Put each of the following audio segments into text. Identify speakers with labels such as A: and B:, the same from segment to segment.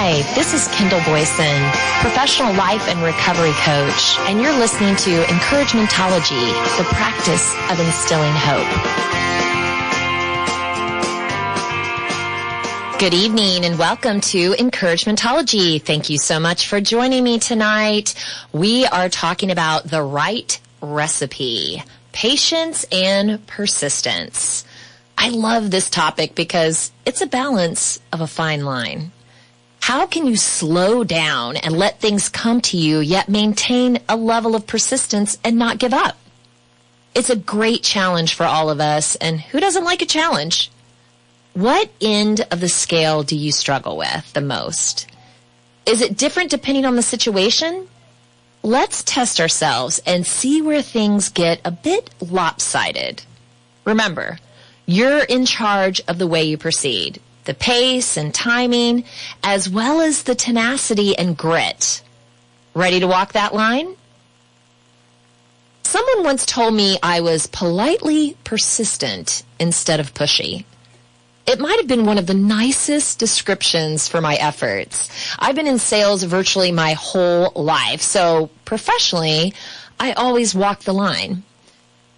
A: Hi, this is Kendall Boyson, professional life and recovery coach, and you're listening to Encouragementology, the practice of instilling hope. Good evening and welcome to Encouragementology. Thank you so much for joining me tonight. We are talking about the right recipe, patience and persistence. I love this topic because it's a balance of a fine line. How can you slow down and let things come to you, yet maintain a level of persistence and not give up? It's a great challenge for all of us, and who doesn't like a challenge? What end of the scale do you struggle with the most? Is it different depending on the situation? Let's test ourselves and see where things get a bit lopsided. Remember, you're in charge of the way you proceed, the pace and timing, as well as the tenacity and grit. Ready to walk that line? Someone once told me I was politely persistent instead of pushy. It might have been one of the nicest descriptions for my efforts. I've been in sales virtually my whole life, so professionally, I always walk the line.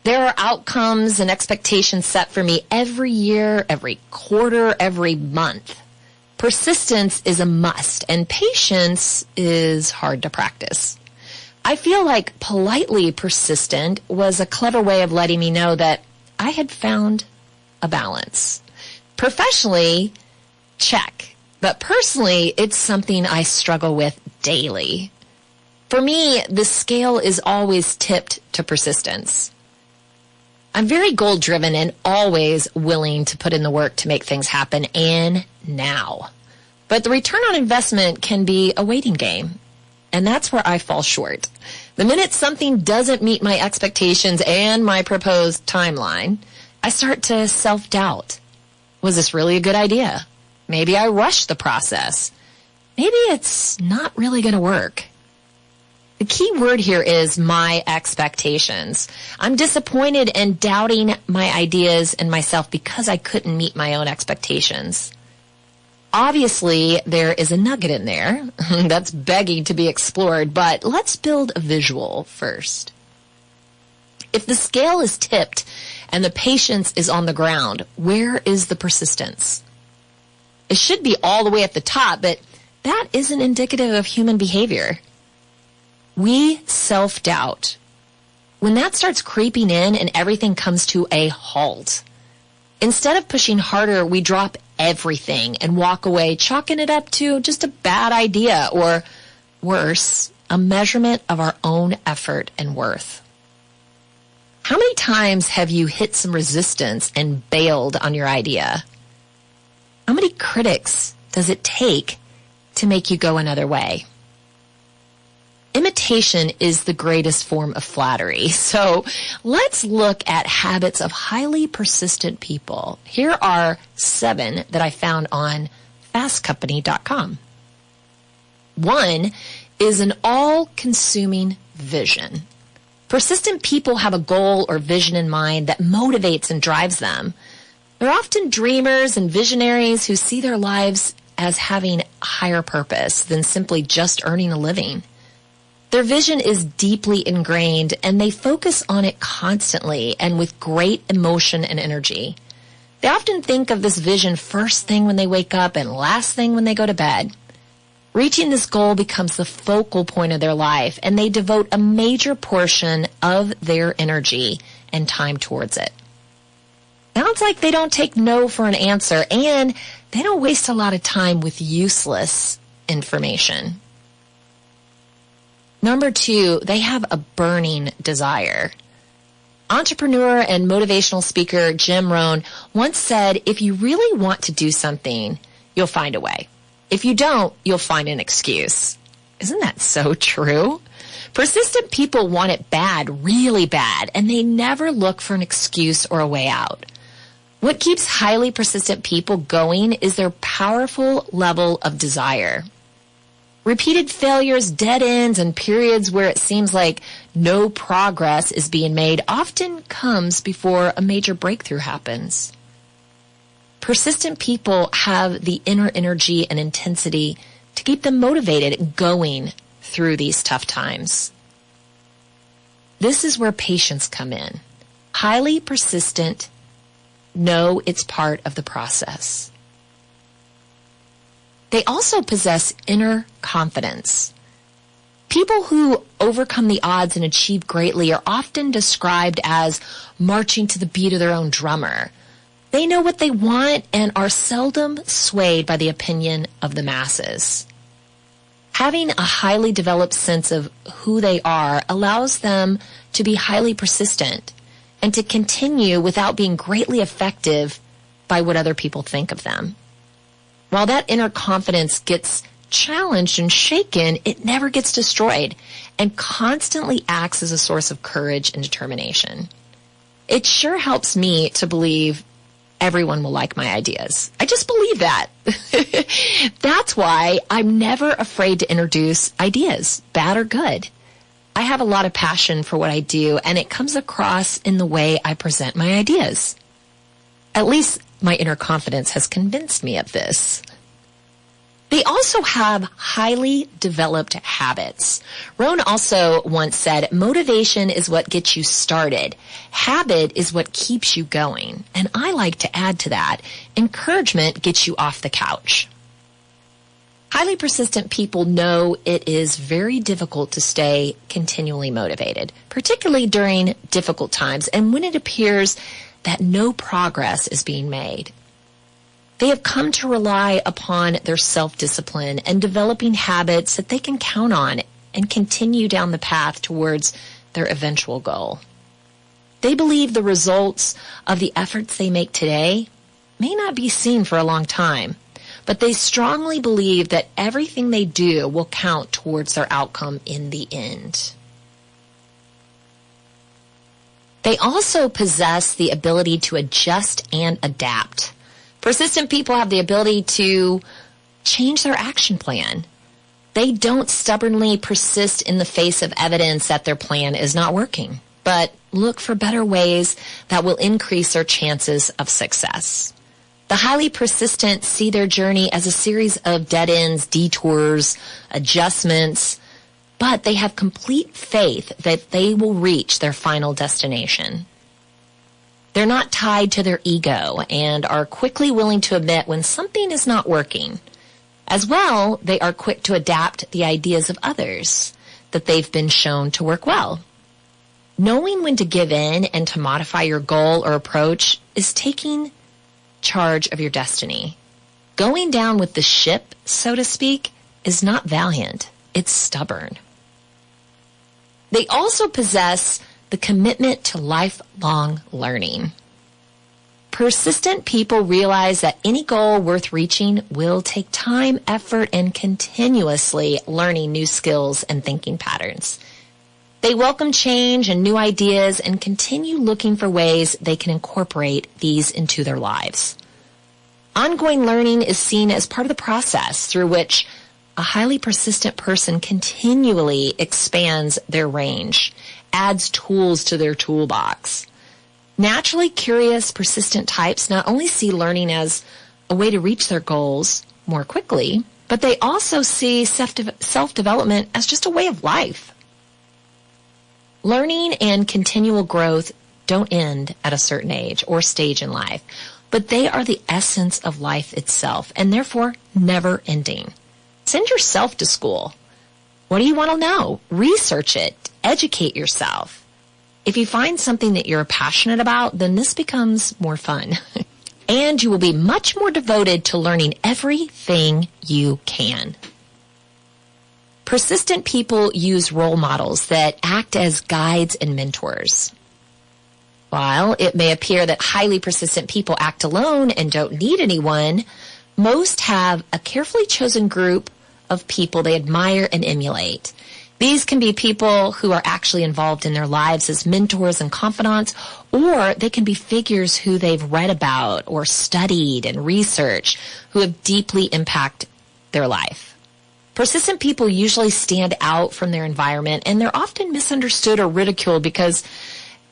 A: There are outcomes and expectations set for me every year, every quarter, every month. Persistence is a must, and patience is hard to practice. I feel like politely persistent was a clever way of letting me know that I had found a balance. Professionally, check. But personally, it's something I struggle with daily. For me, the scale is always tipped to persistence. I'm very goal-driven and always willing to put in the work to make things happen, and now. But the return on investment can be a waiting game, and that's where I fall short. The minute something doesn't meet my expectations and my proposed timeline, I start to self-doubt. Was this really a good idea? Maybe I rushed the process. Maybe it's not really going to work. The key word here is my expectations. I'm disappointed and doubting my ideas and myself because I couldn't meet my own expectations. Obviously, there is a nugget in there that's begging to be explored, but let's build a visual first. If the scale is tipped and the patience is on the ground, where is the persistence? It should be all the way at the top, but that isn't indicative of human behavior. We self-doubt. When that starts creeping in and everything comes to a halt, instead of pushing harder, we drop everything and walk away, chalking it up to just a bad idea or, worse, a measurement of our own effort and worth. How many times have you hit some resistance and bailed on your idea? How many critics does it take to make you go another way? Imitation is the greatest form of flattery. So let's look at habits of highly persistent people. Here are 7 that I found on fastcompany.com. 1 is an all-consuming vision. Persistent people have a goal or vision in mind that motivates and drives them. They're often dreamers and visionaries who see their lives as having a higher purpose than simply just earning a living. Their vision is deeply ingrained, and they focus on it constantly and with great emotion and energy. They often think of this vision first thing when they wake up and last thing when they go to bed. Reaching this goal becomes the focal point of their life, and they devote a major portion of their energy and time towards it. Sounds like they don't take no for an answer, and they don't waste a lot of time with useless information. Number 2, they have a burning desire. Entrepreneur and motivational speaker Jim Rohn once said, if you really want to do something, you'll find a way. If you don't, you'll find an excuse. Isn't that so true? Persistent people want it bad, really bad, and they never look for an excuse or a way out. What keeps highly persistent people going is their powerful level of desire. Repeated failures, dead ends, and periods where it seems like no progress is being made often comes before a major breakthrough happens. Persistent people have the inner energy and intensity to to keep them motivated going through these tough times. This is where patience come in. Highly persistent know it's part of the process. They also possess inner confidence. People who overcome the odds and achieve greatly are often described as marching to the beat of their own drummer. They know what they want and are seldom swayed by the opinion of the masses. Having a highly developed sense of who they are allows them to be highly persistent and to continue without being greatly affected by what other people think of them. While that inner confidence gets challenged and shaken, it never gets destroyed and constantly acts as a source of courage and determination. It sure helps me to believe everyone will like my ideas. I just believe that. That's why I'm never afraid to introduce ideas, bad or good. I have a lot of passion for what I do, and it comes across in the way I present my ideas. At least my inner confidence has convinced me of this. They also have highly developed habits. Rohn also once said, motivation is what gets you started. Habit is what keeps you going. And I like to add to that, encouragement gets you off the couch. Highly persistent people know it is very difficult to stay continually motivated, particularly during difficult times and when it appears that no progress is being made. They have come to rely upon their self-discipline and developing habits that they can count on and continue down the path towards their eventual goal. They believe the results of the efforts they make today may not be seen for a long time, but they strongly believe that everything they do will count towards their outcome in the end. They also possess the ability to adjust and adapt. Persistent people have the ability to change their action plan. They don't stubbornly persist in the face of evidence that their plan is not working, but look for better ways that will increase their chances of success. The highly persistent see their journey as a series of dead ends, detours, adjustments, but they have complete faith that they will reach their final destination. They're not tied to their ego and are quickly willing to admit when something is not working. As well, they are quick to adapt the ideas of others that they've been shown to work well. Knowing when to give in and to modify your goal or approach is taking charge of your destiny. Going down with the ship, so to speak, is not valiant. It's stubborn. They also possess the commitment to lifelong learning. Persistent people realize that any goal worth reaching will take time, effort, and continuously learning new skills and thinking patterns. They welcome change and new ideas and continue looking for ways they can incorporate these into their lives. Ongoing learning is seen as part of the process through which a highly persistent person continually expands their range, adds tools to their toolbox. Naturally curious, persistent types not only see learning as a way to reach their goals more quickly, but they also see self-development as just a way of life. Learning and continual growth don't end at a certain age or stage in life, but they are the essence of life itself and therefore never ending. Send yourself to school. What do you want to know? Research it. Educate yourself. If you find something that you're passionate about, then this becomes more fun. And you will be much more devoted to learning everything you can. Persistent people use role models that act as guides and mentors. While it may appear that highly persistent people act alone and don't need anyone, most have a carefully chosen group of people they admire and emulate. These can be people who are actually involved in their lives as mentors and confidants, or they can be figures who they've read about or studied and researched who have deeply impacted their life. Persistent people usually stand out from their environment, and they're often misunderstood or ridiculed because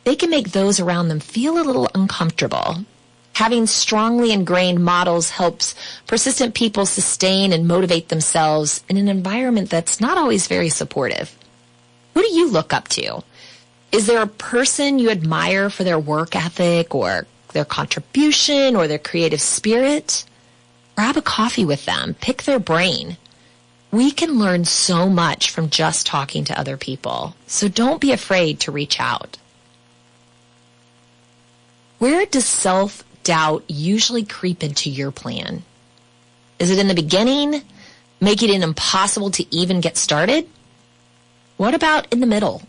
A: they can make those around them feel a little uncomfortable. Having strongly ingrained models helps persistent people sustain and motivate themselves in an environment that's not always very supportive. Who do you look up to? Is there a person you admire for their work ethic or their contribution or their creative spirit? Grab a coffee with them. Pick their brain. We can learn so much from just talking to other people, so don't be afraid to reach out. Where does self-doubt usually creep into your plan? Is it in the beginning, making it impossible to even get started? What about in the middle?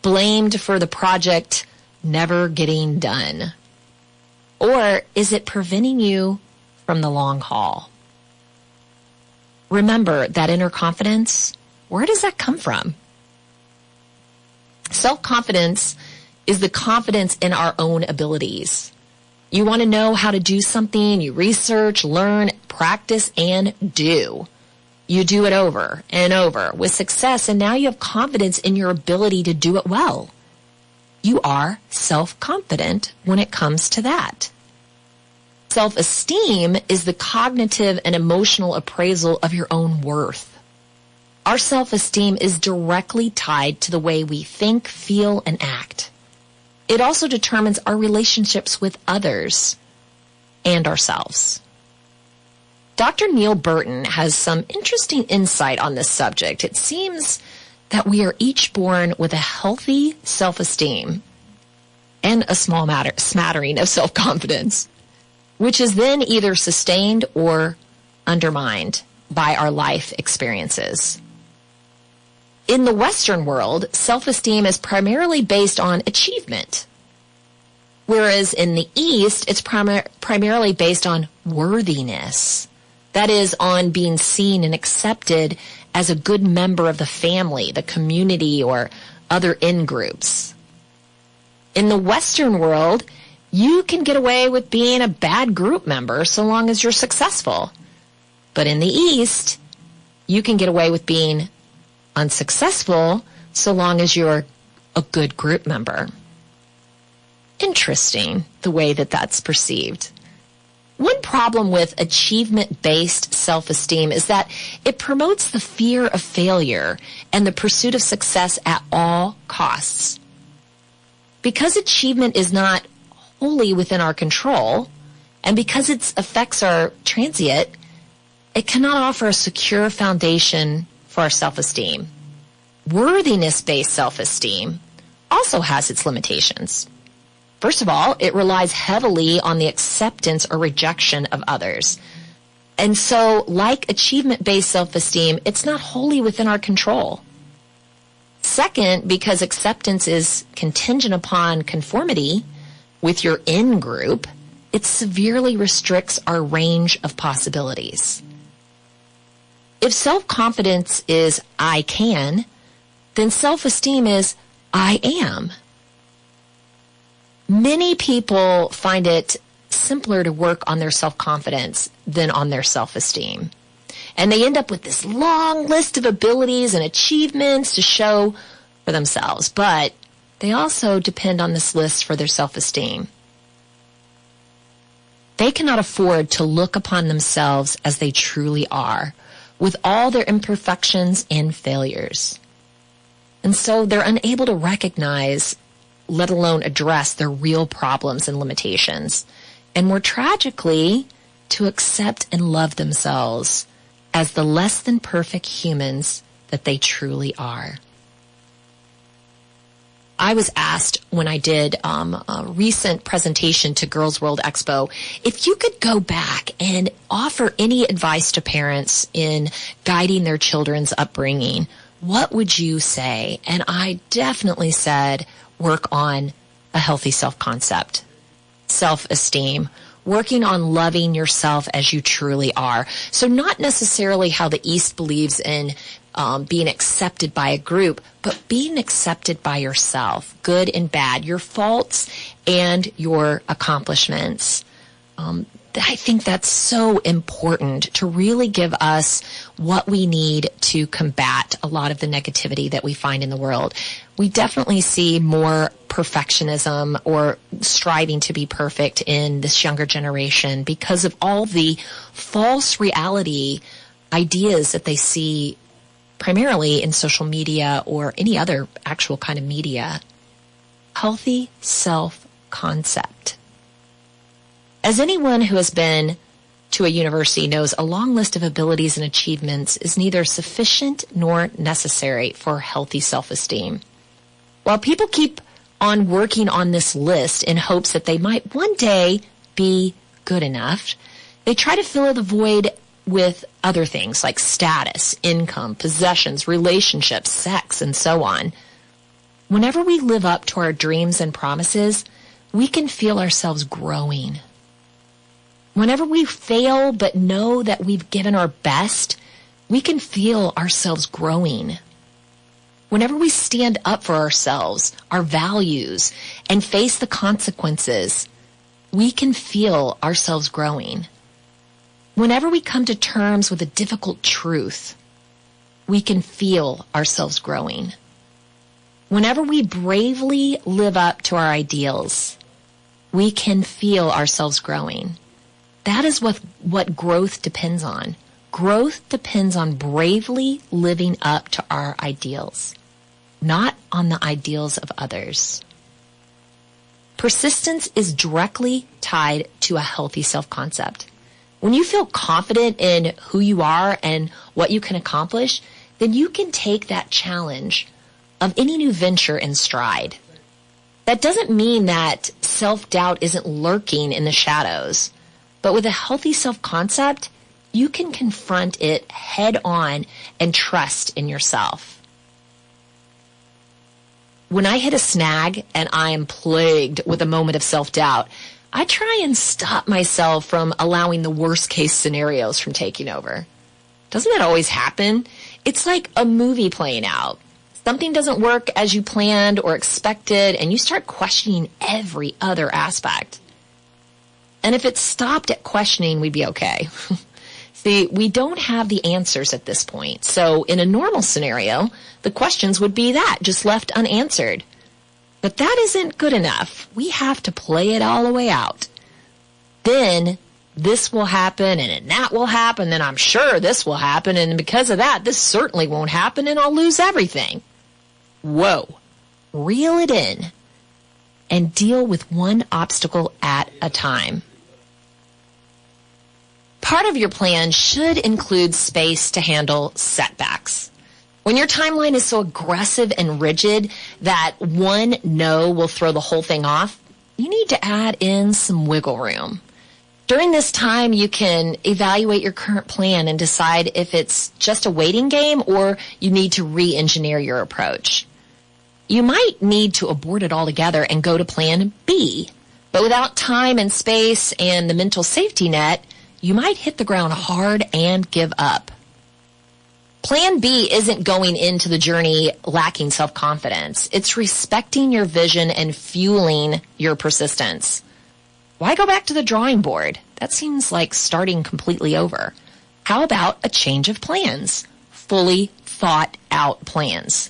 A: Blamed for the project never getting done? Or is it preventing you from the long haul? Remember that inner confidence, where does that come from? Self-confidence is the confidence in our own abilities. You want to know how to do something, you research, learn, practice, and do. You do it over and over with success, and now you have confidence in your ability to do it well. You are self-confident when it comes to that. Self-esteem is the cognitive and emotional appraisal of your own worth. Our self-esteem is directly tied to the way we think, feel, and act. It also determines our relationships with others and ourselves. Dr. Neil Burton has some interesting insight on this subject. It seems that we are each born with a healthy self-esteem and a small smattering of self-confidence, which is then either sustained or undermined by our life experiences. In the Western world, self-esteem is primarily based on achievement, whereas in the East, it's primarily based on worthiness. That is, on being seen and accepted as a good member of the family, the community, or other in-groups. In the Western world, you can get away with being a bad group member so long as you're successful. But in the East, you can get away with being unsuccessful so long as you're a good group member. Interesting, the way that that's perceived. One problem with achievement-based self-esteem is that it promotes the fear of failure and the pursuit of success at all costs. Because achievement is not wholly within our control, and because its effects are transient, it cannot offer a secure foundation for our self-esteem. Worthiness-based self-esteem also has its limitations. First of all, it relies heavily on the acceptance or rejection of others. And so, like achievement-based self-esteem, it's not wholly within our control. Second, because acceptance is contingent upon conformity with your in-group, it severely restricts our range of possibilities. If self-confidence is I can, then self-esteem is I am. Many people find it simpler to work on their self-confidence than on their self-esteem. And they end up with this long list of abilities and achievements to show for themselves. But they also depend on this list for their self-esteem. They cannot afford to look upon themselves as they truly are, with all their imperfections and failures. And so they're unable to recognize, let alone address, their real problems and limitations. And more tragically, to accept and love themselves as the less than perfect humans that they truly are. I was asked when I did a recent presentation to Girls World Expo, if you could go back and offer any advice to parents in guiding their children's upbringing, what would you say? And I definitely said, work on a healthy self-concept, self-esteem, working on loving yourself as you truly are. So not necessarily how the East believes in being accepted by a group, but being accepted by yourself, good and bad, your faults and your accomplishments. I think that's so important to really give us what we need to combat a lot of the negativity that we find in the world. We definitely see more perfectionism or striving to be perfect in this younger generation because of all the false reality ideas that they see primarily in social media or any other actual kind of media. Healthy self-concept. As anyone who has been to a university knows, a long list of abilities and achievements is neither sufficient nor necessary for healthy self-esteem. While people keep on working on this list in hopes that they might one day be good enough, they try to fill the void with other things like status, income, possessions, relationships, sex, and so on. Whenever we live up to our dreams and promises, we can feel ourselves growing. Whenever we fail but know that we've given our best, we can feel ourselves growing. Whenever we stand up for ourselves, our values, and face the consequences, we can feel ourselves growing. Whenever we come to terms with a difficult truth, we can feel ourselves growing. Whenever we bravely live up to our ideals, we can feel ourselves growing. That is what growth depends on. Growth depends on bravely living up to our ideals, not on the ideals of others. Persistence is directly tied to a healthy self-concept. When you feel confident in who you are and what you can accomplish, then you can take that challenge of any new venture in stride. That doesn't mean that self-doubt isn't lurking in the shadows, but with a healthy self-concept, you can confront it head on and trust in yourself. When I hit a snag and I am plagued with a moment of self-doubt, I try and stop myself from allowing the worst case scenarios from taking over. Doesn't that always happen? It's like a movie playing out. Something doesn't work as you planned or expected, and you start questioning every other aspect. And if it stopped at questioning, we'd be okay. See, we don't have the answers at this point. So in a normal scenario, the questions would be that, just left unanswered. But that isn't good enough. We have to play it all the way out. Then this will happen, and then that will happen, then I'm sure this will happen, and because of that, this certainly won't happen, and I'll lose everything. Whoa. Reel it in and deal with one obstacle at a time. Part of your plan should include space to handle setbacks. When your timeline is so aggressive and rigid that one no will throw the whole thing off, you need to add in some wiggle room. During this time, you can evaluate your current plan and decide if it's just a waiting game or you need to re-engineer your approach. You might need to abort it altogether and go to plan B, but without time and space and the mental safety net, you might hit the ground hard and give up. Plan B isn't going into the journey lacking self-confidence. It's respecting your vision and fueling your persistence. Why go back to the drawing board? That seems like starting completely over. How about a change of plans? Fully thought out plans.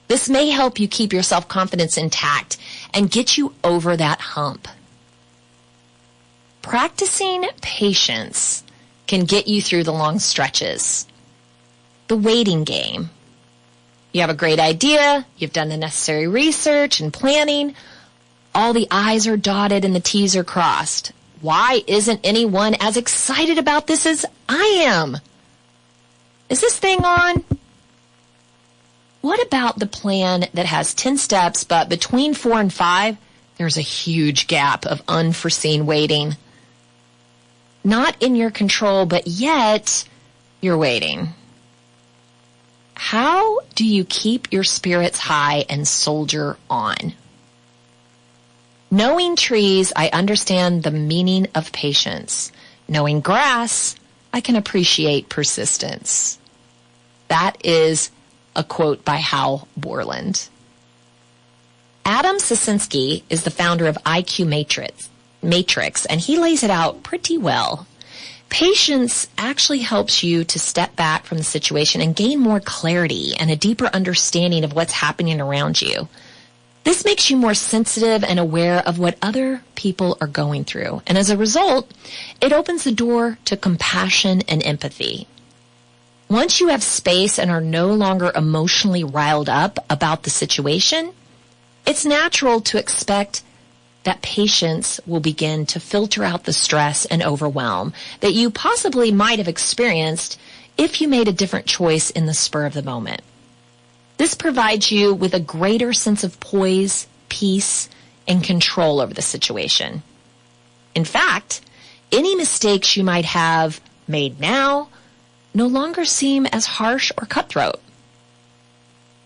A: This may help you keep your self-confidence intact and get you over that hump. Practicing patience can get you through the long stretches. The waiting game. You have a great idea, you've done the necessary research and planning, all the I's are dotted and the T's are crossed. Why isn't anyone as excited about this as I am? Is this thing on? What about the plan that has 10 steps, but between 4 and 5, there's a huge gap of unforeseen waiting? Not in your control, but yet you're waiting. How do you keep your spirits high and soldier on? Knowing trees, I understand the meaning of patience. Knowing grass, I can appreciate persistence. That is a quote by Hal Borland. Adam Sasinski is the founder of IQ Matrix, matrix, and he lays it out pretty well. Patience actually helps you to step back from the situation and gain more clarity and a deeper understanding of what's happening around you. This makes you more sensitive and aware of what other people are going through. And as a result, it opens the door to compassion and empathy. Once you have space and are no longer emotionally riled up about the situation, it's natural to expect that patience will begin to filter out the stress and overwhelm that you possibly might have experienced if you made a different choice in the spur of the moment. This provides you with a greater sense of poise, peace, and control over the situation. In fact, any mistakes you might have made now no longer seem as harsh or cutthroat.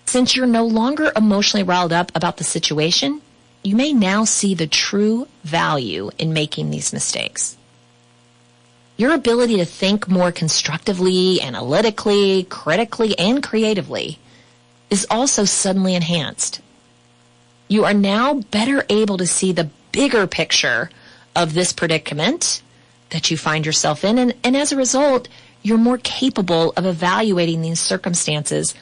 A: Since you're no longer emotionally riled up about the situation, you may now see the true value in making these mistakes. Your ability to think more constructively, analytically, critically, and creatively is also suddenly enhanced. You are now better able to see the bigger picture of this predicament that you find yourself in, and as a result, you're more capable of evaluating these circumstances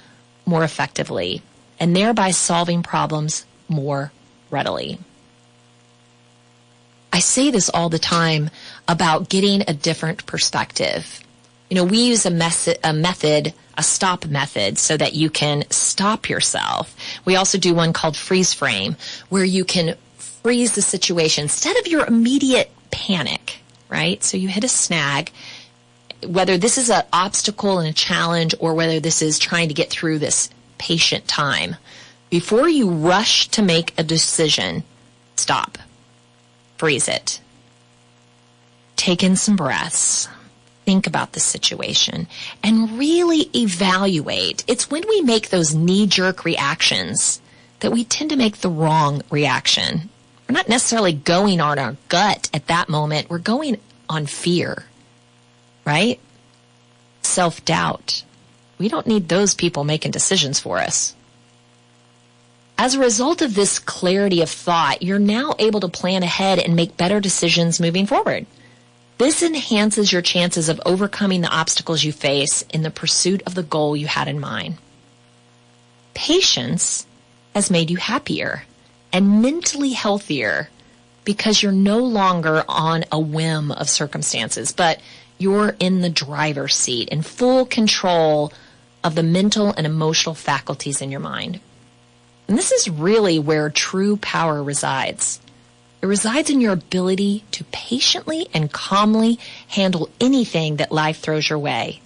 A: more effectively and thereby solving problems more readily. I say this all the time about getting a different perspective. We use a stop method, so that you can stop yourself. We also do one called freeze frame, where you can freeze the situation instead of your immediate panic, right? So you hit a snag, whether this is an obstacle and a challenge or whether this is trying to get through this patient time. Before you rush to make a decision, stop. Freeze it. Take in some breaths. Think about the situation and really evaluate. It's when we make those knee-jerk reactions that we tend to make the wrong reaction. We're not necessarily going on our gut at that moment. We're going on fear, right? Self-doubt. We don't need those people making decisions for us. As a result of this clarity of thought, you're now able to plan ahead and make better decisions moving forward. This enhances your chances of overcoming the obstacles you face in the pursuit of the goal you had in mind. Patience has made you happier and mentally healthier because you're no longer on a whim of circumstances, but you're in the driver's seat, in full control of the mental and emotional faculties in your mind. And this is really where true power resides. It resides in your ability to patiently and calmly handle anything that life throws your way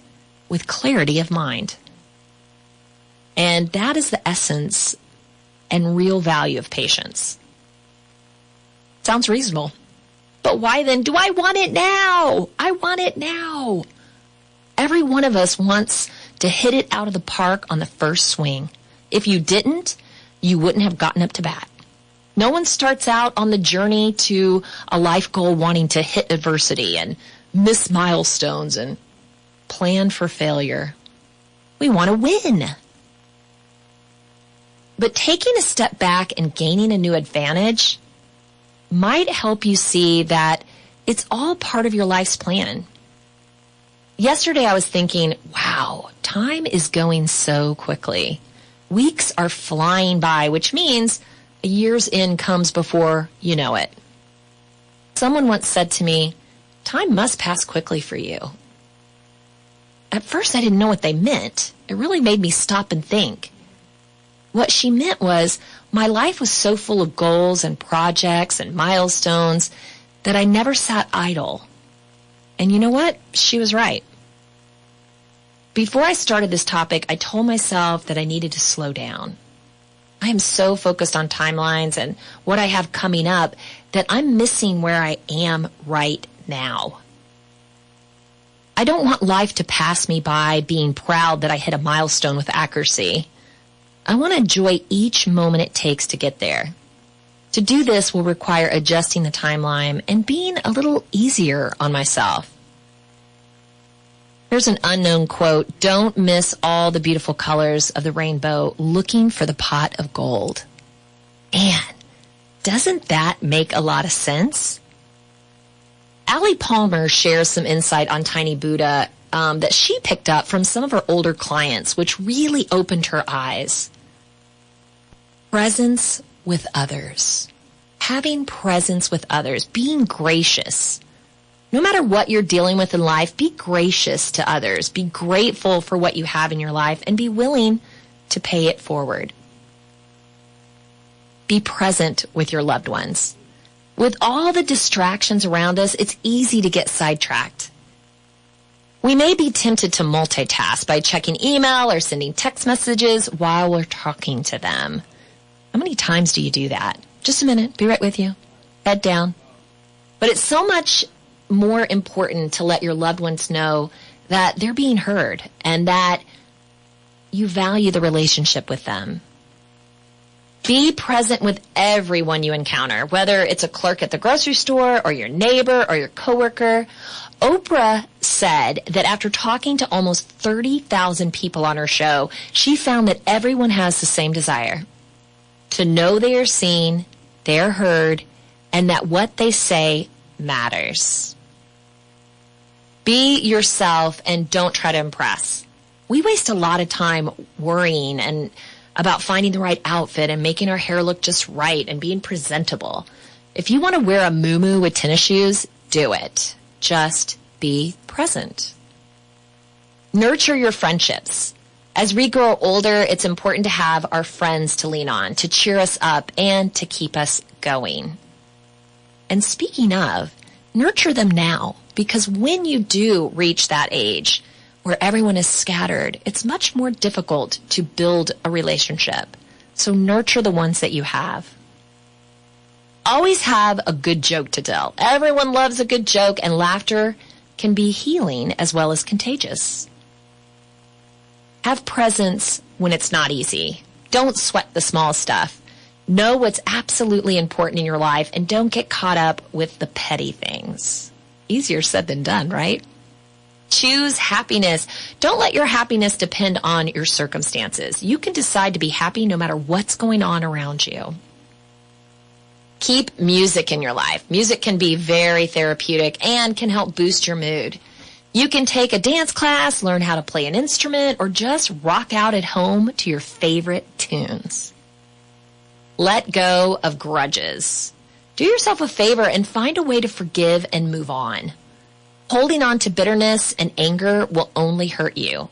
A: with clarity of mind. And that is the essence and real value of patience. Sounds reasonable. But why then do I want it now? I want it now. Every one of us wants to hit it out of the park on the first swing. If you didn't, you wouldn't have gotten up to bat. No one starts out on the journey to a life goal wanting to hit adversity and miss milestones and plan for failure. We want to win. But taking a step back and gaining a new advantage might help you see that it's all part of your life's plan. Yesterday I was thinking, wow, time is going so quickly. Weeks are flying by, which means a year's end comes before you know it. Someone once said to me, time must pass quickly for you. At first I didn't know what they meant. It really made me stop and think. What she meant was my life was so full of goals and projects and milestones that I never sat idle. And you know what? She was right. Before I started this topic, I told myself that I needed to slow down. I am so focused on timelines and what I have coming up that I'm missing where I am right now. I don't want life to pass me by being proud that I hit a milestone with accuracy. I want to enjoy each moment it takes to get there. To do this will require adjusting the timeline and being a little easier on myself. Here's an unknown quote: "Don't miss all the beautiful colors of the rainbow looking for the pot of gold." And doesn't that make a lot of sense? Allie Palmer shares some insight on Tiny Buddha that she picked up from some of her older clients, which really opened her eyes. Presence with others. Having presence with others. Being gracious. No matter what you're dealing with in life, be gracious to others. Be grateful for what you have in your life and be willing to pay it forward. Be present with your loved ones. With all the distractions around us, it's easy to get sidetracked. We may be tempted to multitask by checking email or sending text messages while we're talking to them. How many times do you do that? Just a minute, be right with you. Head down. But it's so much more important to let your loved ones know that they're being heard and that you value the relationship with them. Be present with everyone you encounter, whether it's a clerk at the grocery store or your neighbor or your coworker. Oprah said that after talking to almost 30,000 people on her show, she found that everyone has the same desire: to know they are seen, they are heard, and that what they say matters. Be yourself and don't try to impress. We waste a lot of time worrying and about finding the right outfit and making our hair look just right and being presentable. If you want to wear a muumuu with tennis shoes, do it. Just be present. Nurture your friendships. As we grow older, it's important to have our friends to lean on, to cheer us up, and to keep us going. And speaking of, nurture them now, because when you do reach that age where everyone is scattered, it's much more difficult to build a relationship. So nurture the ones that you have. Always have a good joke to tell. Everyone loves a good joke, and laughter can be healing as well as contagious. Have presence when it's not easy. Don't sweat the small stuff. Know what's absolutely important in your life and don't get caught up with the petty things. Easier said than done, right? Choose happiness. Don't let your happiness depend on your circumstances. You can decide to be happy no matter what's going on around you. Keep music in your life. Music can be very therapeutic and can help boost your mood. You can take a dance class, learn how to play an instrument, or just rock out at home to your favorite tunes. Let go of grudges. Do yourself a favor and find a way to forgive and move on. Holding on to bitterness and anger will only hurt you.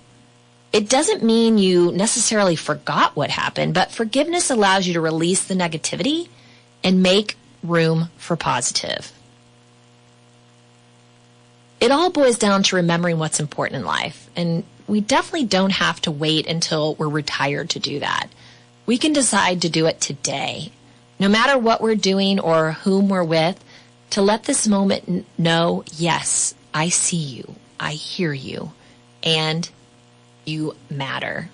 A: It doesn't mean you necessarily forgot what happened, but forgiveness allows you to release the negativity and make room for positive. It all boils down to remembering what's important in life, and we definitely don't have to wait until we're retired to do that. We can decide to do it today, no matter what we're doing or whom we're with, to let this moment know, yes, I see you, I hear you, and you matter.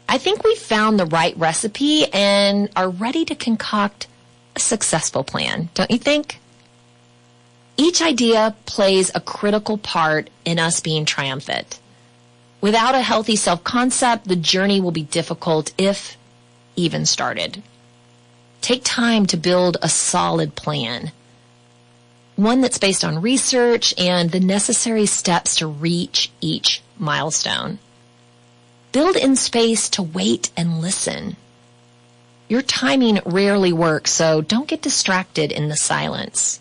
A: I think we've found the right recipe and are ready to concoct a successful plan, don't you think? Each idea plays a critical part in us being triumphant. Without a healthy self-concept, the journey will be difficult if even started. Take time to build a solid plan, one that's based on research and the necessary steps to reach each milestone. Build in space to wait and listen. Your timing rarely works, so don't get distracted in the silence.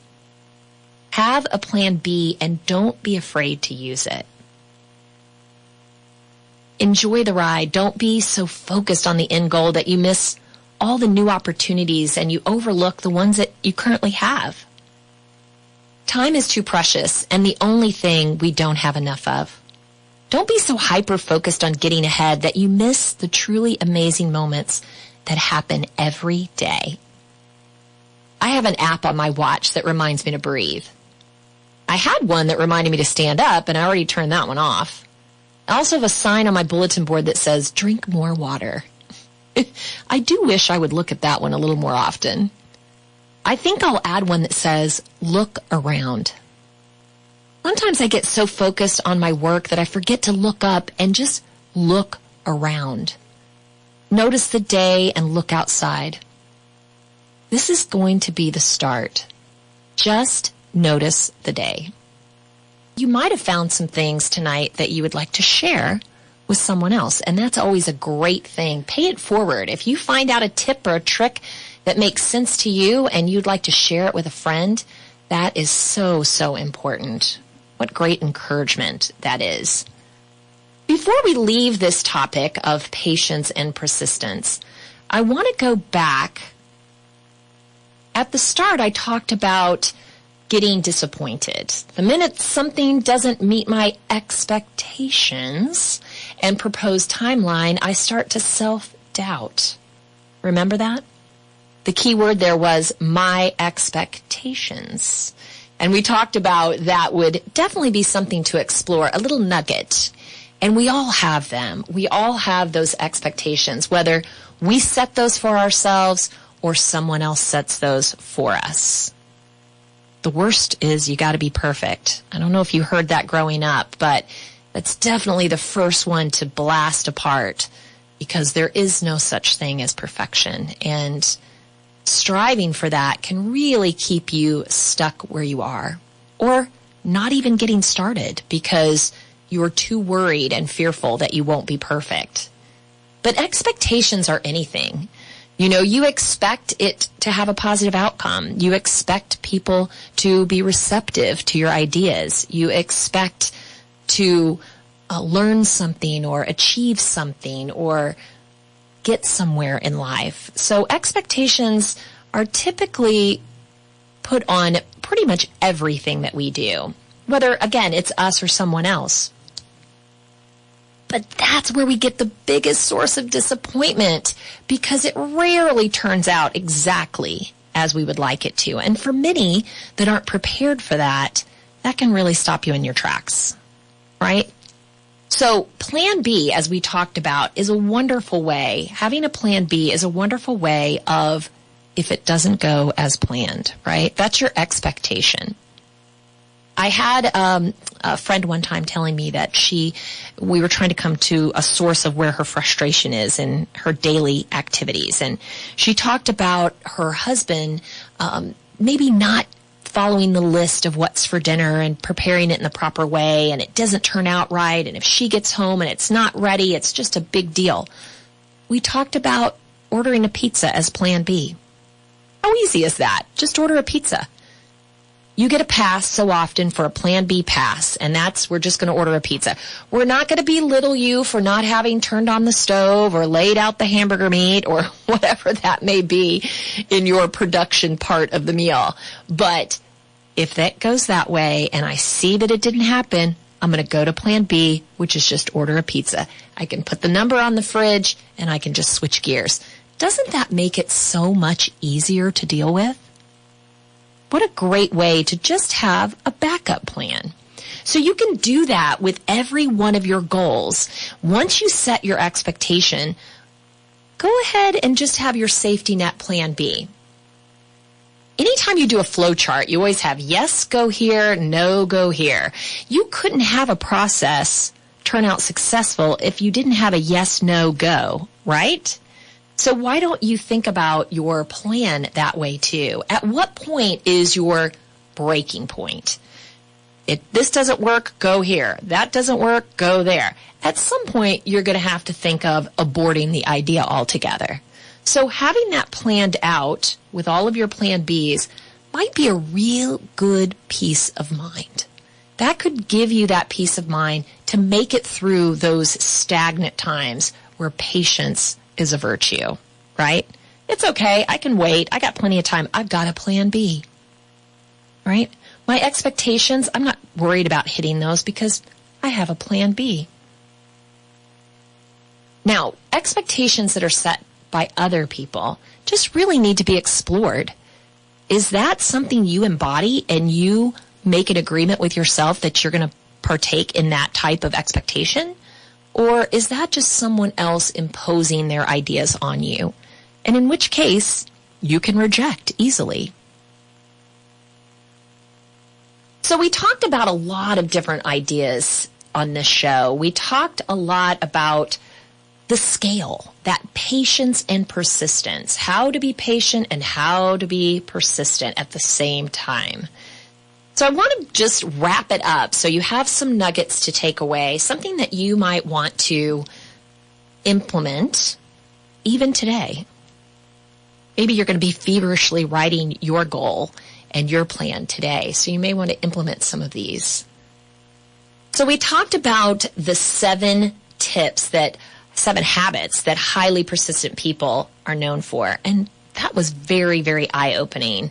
A: Have a plan B and don't be afraid to use it. Enjoy the ride. Don't be so focused on the end goal that you miss all the new opportunities and you overlook the ones that you currently have. Time is too precious and the only thing we don't have enough of. Don't be so hyper-focused on getting ahead that you miss the truly amazing moments that happen every day. I have an app on my watch that reminds me to breathe. I had one that reminded me to stand up, and I already turned that one off. I also have a sign on my bulletin board that says, drink more water. I do wish I would look at that one a little more often. I think I'll add one that says, look around. Sometimes I get so focused on my work that I forget to look up and just look around. Notice the day and look outside. This is going to be the start. Just notice the day. You might have found some things tonight that you would like to share with someone else, and that's always a great thing. Pay it forward. If you find out a tip or a trick that makes sense to you and you'd like to share it with a friend, that is so, so important. What great encouragement that is. Before we leave this topic of patience and persistence, I want to go back. At the start, I talked about getting disappointed. The minute something doesn't meet my expectations and proposed timeline, I start to self-doubt. Remember that? The key word there was my expectations. And we talked about that would definitely be something to explore, a little nugget. And we all have them. We all have those expectations, whether we set those for ourselves or someone else sets those for us. The worst is you got to be perfect. I don't know if you heard that growing up, but that's definitely the first one to blast apart, because there is no such thing as perfection. And striving for that can really keep you stuck where you are, or not even getting started because you're too worried and fearful that you won't be perfect. But expectations are anything. You know, you expect it to have a positive outcome. You expect people to be receptive to your ideas. You expect to learn something or achieve something or get somewhere in life. So expectations are typically put on pretty much everything that we do, whether, again, it's us or someone else. But that's where we get the biggest source of disappointment, because it rarely turns out exactly as we would like it to. And for many that aren't prepared for that, that can really stop you in your tracks, right? So plan B, as we talked about, is a wonderful way. Having a plan B is a wonderful way of if it doesn't go as planned, right? That's your expectation. I had a friend one time telling me that we were trying to come to a source of where her frustration is in her daily activities. And she talked about her husband maybe not following the list of what's for dinner and preparing it in the proper way, and it doesn't turn out right. And if she gets home and it's not ready, it's just a big deal. We talked about ordering a pizza as plan B. How easy is that? Just order a pizza. You get a pass so often for a plan B pass, and we're just going to order a pizza. We're not going to belittle you for not having turned on the stove or laid out the hamburger meat or whatever that may be in your production part of the meal. But if that goes that way and I see that it didn't happen, I'm going to go to plan B, which is just order a pizza. I can put the number on the fridge and I can just switch gears. Doesn't that make it so much easier to deal with? What a great way to just have a backup plan. So you can do that with every one of your goals. Once you set your expectation, go ahead and just have your safety net plan B. Anytime you do a flow chart, you always have yes, go here, no, go here. You couldn't have a process turn out successful if you didn't have a yes, no, go, right? So why don't you think about your plan that way too? At what point is your breaking point? If this doesn't work, go here. That doesn't work, go there. At some point, you're going to have to think of aborting the idea altogether. So having that planned out with all of your plan Bs might be a real good peace of mind. That could give you that peace of mind to make it through those stagnant times where patience is a virtue, right? It's okay. I can wait. I got plenty of time. I've got a plan B, right? My expectations, I'm not worried about hitting those because I have a plan B. Now, expectations that are set by other people just really need to be explored. Is that something you embody and you make an agreement with yourself that you're going to partake in that type of expectation? Or is that just someone else imposing their ideas on you? And in which case, you can reject easily. So we talked about a lot of different ideas on this show. We talked a lot about the scale, that patience and persistence, how to be patient and how to be persistent at the same time. So I want to just wrap it up so you have some nuggets to take away, something that you might want to implement even today. Maybe you're going to be feverishly writing your goal and your plan today, so you may want to implement some of these. So we talked about the 7 habits that highly persistent people are known for, and that was very, very eye-opening.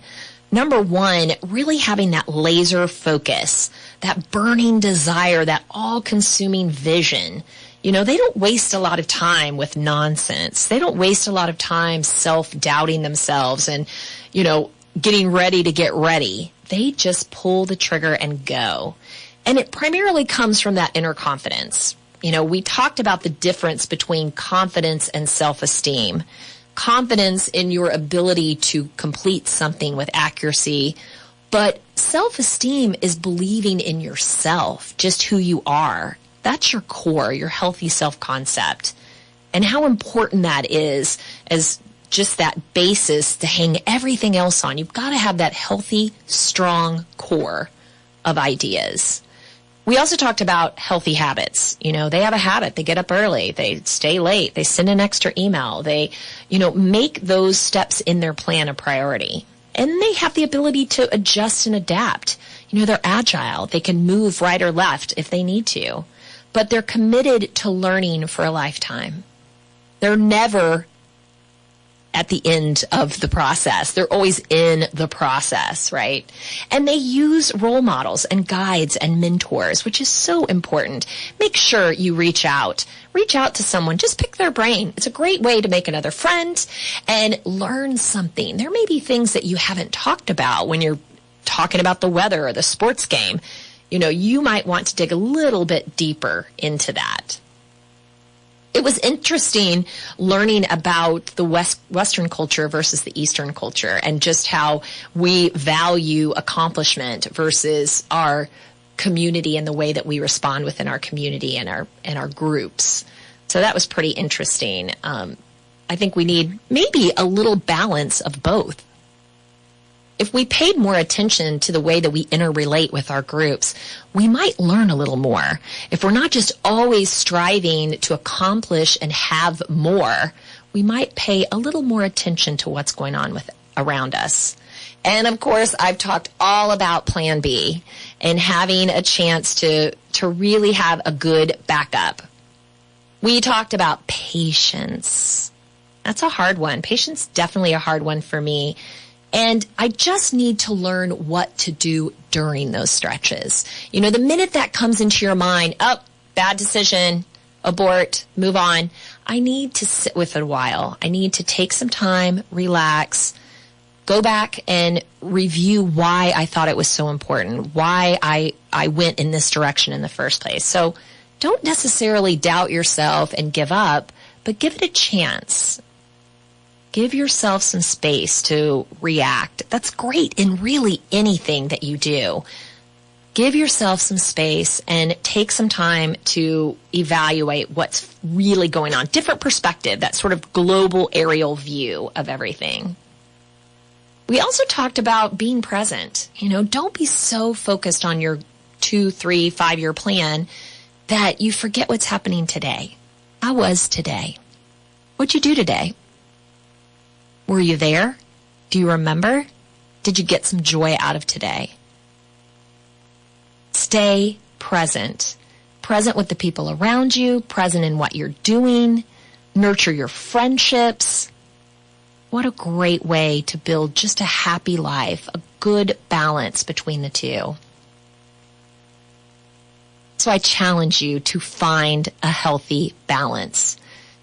A: Number 1, really having that laser focus, that burning desire, that all-consuming vision. You know, they don't waste a lot of time with nonsense. They don't waste a lot of time self-doubting themselves and, you know, getting ready to get ready. They just pull the trigger and go. And it primarily comes from that inner confidence. You know, we talked about the difference between confidence and self-esteem. Confidence in your ability to complete something with accuracy, but self-esteem is believing in yourself, just who you are. That's your core, your healthy self-concept, and how important that is as just that basis to hang everything else on. You've got to have that healthy, strong core of ideas. We also talked about healthy habits. You know, they have a habit. They get up early. They stay late. They send an extra email. They, you know, make those steps in their plan a priority. And they have the ability to adjust and adapt. You know, they're agile. They can move right or left if they need to. But they're committed to learning for a lifetime. They're never at the end of the process. They're always in the process, right? And they use role models and guides and mentors, which is so important. Make sure you reach out. Reach out to someone. Just pick their brain. It's a great way to make another friend and learn something. There may be things that you haven't talked about when you're talking about the weather or the sports game. You know, you might want to dig a little bit deeper into that. It was interesting learning about the Western culture versus the Eastern culture and just how we value accomplishment versus our community and the way that we respond within our community and our groups. So that was pretty interesting. I think we need maybe a little balance of both. If we paid more attention to the way that we interrelate with our groups, we might learn a little more. If we're not just always striving to accomplish and have more, we might pay a little more attention to what's going on around us. And of course, I've talked all about Plan B and having a chance to really have a good backup. We talked about patience. That's a hard one. Patience, definitely a hard one for me. And I just need to learn what to do during those stretches. You know, the minute that comes into your mind, oh, bad decision, abort, move on, I need to sit with it a while. I need to take some time, relax, go back and review why I thought it was so important, why I went in this direction in the first place. So don't necessarily doubt yourself and give up, but give it a chance. Give yourself some space to react. That's great in really anything that you do. Give yourself some space and take some time to evaluate what's really going on. Different perspective, that sort of global aerial view of everything. We also talked about being present. You know, don't be so focused on your 2, 3, 5-year plan that you forget what's happening today. How was today? What'd you do today? Were you there? Do you remember? Did you get some joy out of today? Stay present. Present with the people around you, present in what you're doing. Nurture your friendships. What a great way to build just a happy life, a good balance between the two. So I challenge you to find a healthy balance.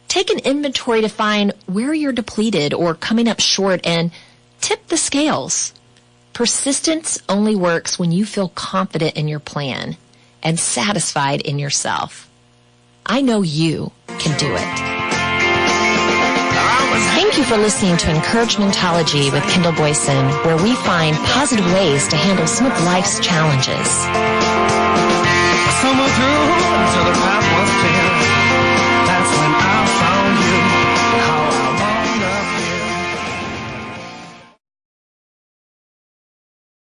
A: Take an inventory to find where you're depleted or coming up short and tip the scales. Persistence only works when you feel confident in your plan and satisfied in yourself. I know you can do it. Thank you for listening to Encouragementology with Kendall Boyson, where we find positive ways to handle some of life's challenges.
B: Someone through until the path was clear.